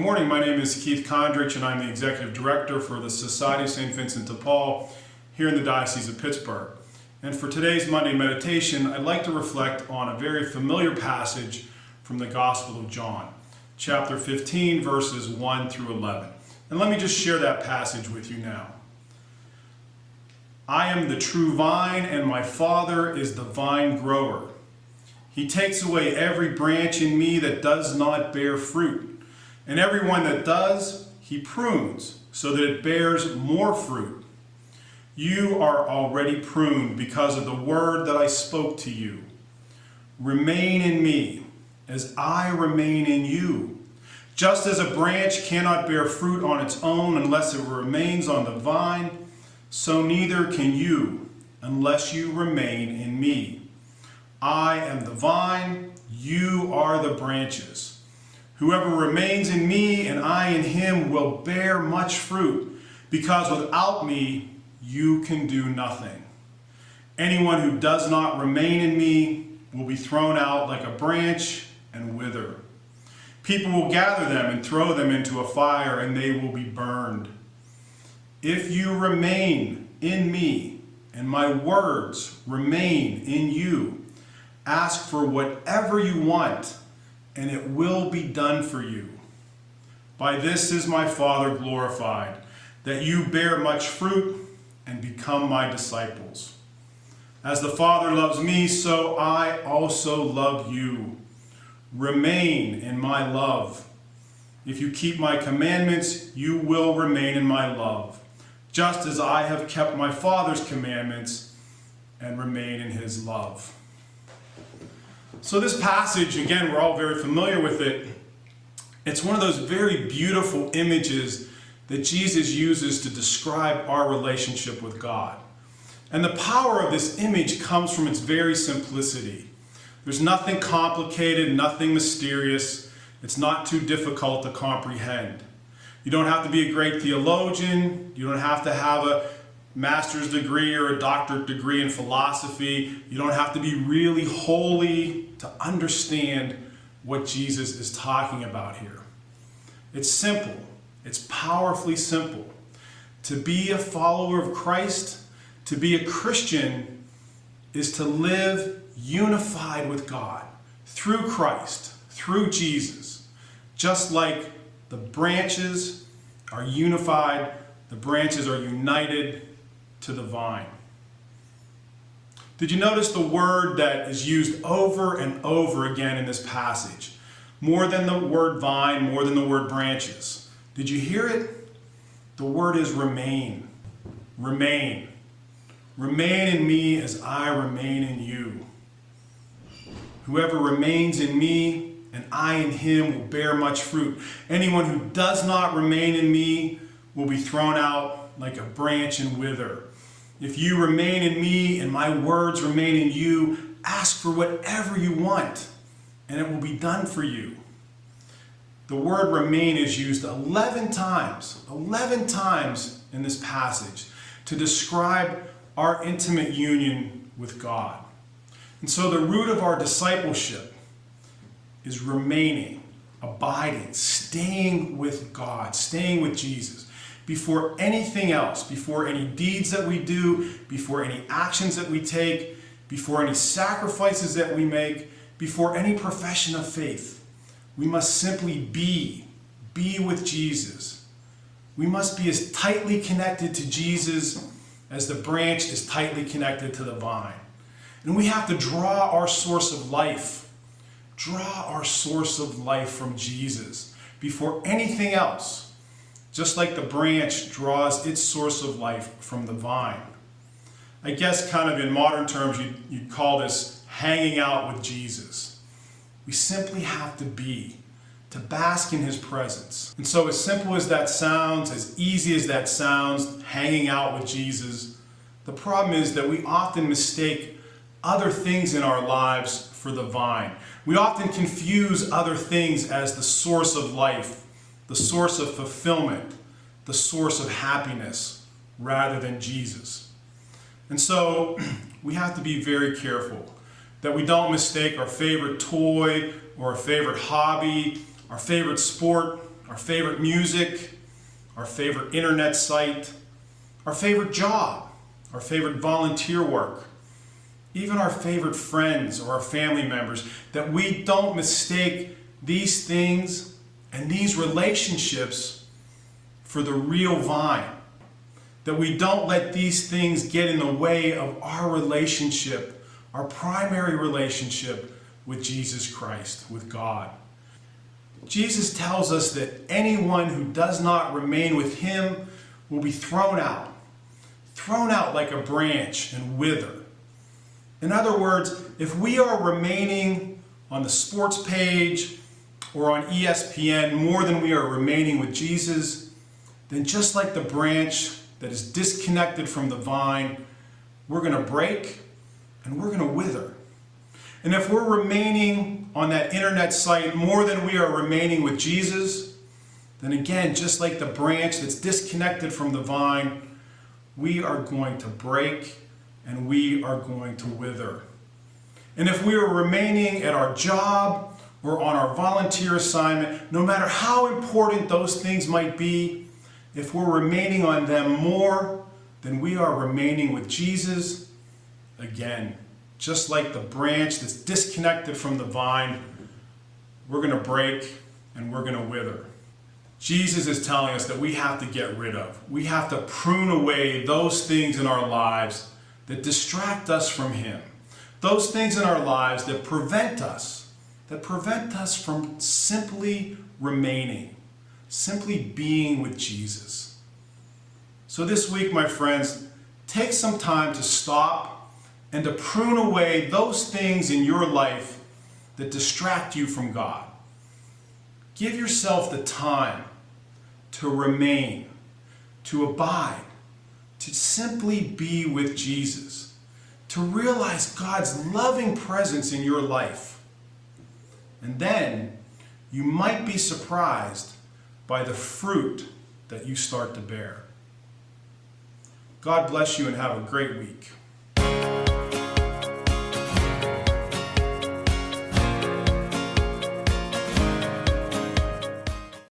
morning. My name is Keith Kondrich, and I'm the Executive Director for the Society of St. Vincent de Paul here in the Diocese of Pittsburgh. And for today's Monday meditation, I'd like to reflect on a very familiar passage from the Gospel of John, chapter 15, verses 1 through 11. And let me just share that passage with you now. I am the true vine, and my Father is the vine grower. He takes away every branch in me that does not bear fruit. And every one that does, he prunes, so that it bears more fruit. You are already pruned because of the word that I spoke to you. Remain in me, as I remain in you. Just as a branch cannot bear fruit on its own unless it remains on the vine, so neither can you unless you remain in me. I am the vine, you are the branches. Whoever remains in me and I in him will bear much fruit, because without me you can do nothing. Anyone who does not remain in me will be thrown out like a branch and wither. People will gather them and throw them into a fire, and they will be burned. If you remain in me and my words remain in you, ask for whatever you want, and it will be done for you. By this is my Father glorified, that you bear much fruit and become my disciples. As the Father loves me, so I also love you. Remain in my love. If you keep my commandments, you will remain in my love, just as I have kept my Father's commandments and remain in his love. So this passage, again, we're all very familiar with it. It's one of those very beautiful images that Jesus uses to describe our relationship with God. And the power of this image comes from its very simplicity. There's nothing complicated, nothing mysterious. It's not too difficult to comprehend. You don't have to be a great theologian. You don't have to have a master's degree or a doctorate degree in philosophy. You don't have to be really holy to understand what Jesus is talking about here. It's simple. It's powerfully simple. To be a follower of Christ, to be a Christian, is to live unified with God through Christ, through Jesus. Just like the branches are unified, the branches are united to the vine. Did you notice the word that is used over and over again in this passage? More than the word vine, more than the word branches. Did you hear it? The word is remain. Remain. Remain in me as I remain in you. Whoever remains in me and I in him will bear much fruit. Anyone who does not remain in me will be thrown out like a branch and wither. If you remain in me and my words remain in you, ask for whatever you want, and it will be done for you. The word remain is used 11 times in this passage to describe our intimate union with God. And so the root of our discipleship is remaining, abiding, staying with God, staying with Jesus. Before anything else, before any deeds that we do, before any actions that we take, before any sacrifices that we make, before any profession of faith, we must simply be with Jesus. We must be as tightly connected to Jesus as the branch is tightly connected to the vine. And we have to draw our source of life from Jesus before anything else. Just like the branch draws its source of life from the vine. I guess kind of in modern terms, you'd call this hanging out with Jesus. We simply have to bask in his presence. And so as simple as that sounds, as easy as that sounds, hanging out with Jesus, the problem is that we often mistake other things in our lives for the vine. We often confuse other things as the source of life, the source of fulfillment, the source of happiness, rather than Jesus. And so we have to be very careful that we don't mistake our favorite toy or our favorite hobby, our favorite sport, our favorite music, our favorite internet site, our favorite job, our favorite volunteer work, even our favorite friends or our family members, that we don't mistake these things and these relationships for the real vine. That we don't let these things get in the way of our relationship, our primary relationship with Jesus Christ, with God. Jesus tells us that anyone who does not remain with him will be thrown out like a branch and wither. In other words, if we are remaining on the sports page or on ESPN more than we are remaining with Jesus, then just like the branch that is disconnected from the vine, we're going to break and we're going to wither. And if we're remaining on that internet site more than we are remaining with Jesus, then again, just like the branch that's disconnected from the vine, we are going to break and we are going to wither. And if we are remaining at our job or on our volunteer assignment, no matter how important those things might be, if we're remaining on them more than we are remaining with Jesus, again, just like the branch that's disconnected from the vine, we're going to break and we're going to wither. Jesus is telling us that we have to get rid of. We have to prune away those things in our lives that distract us from him. Those things in our lives that prevent us from simply remaining, simply being with Jesus. So this week, my friends, take some time to stop and to prune away those things in your life that distract you from God. Give yourself the time to remain, to abide, to simply be with Jesus, to realize God's loving presence in your life. And then you might be surprised by the fruit that you start to bear. God bless you and have a great week.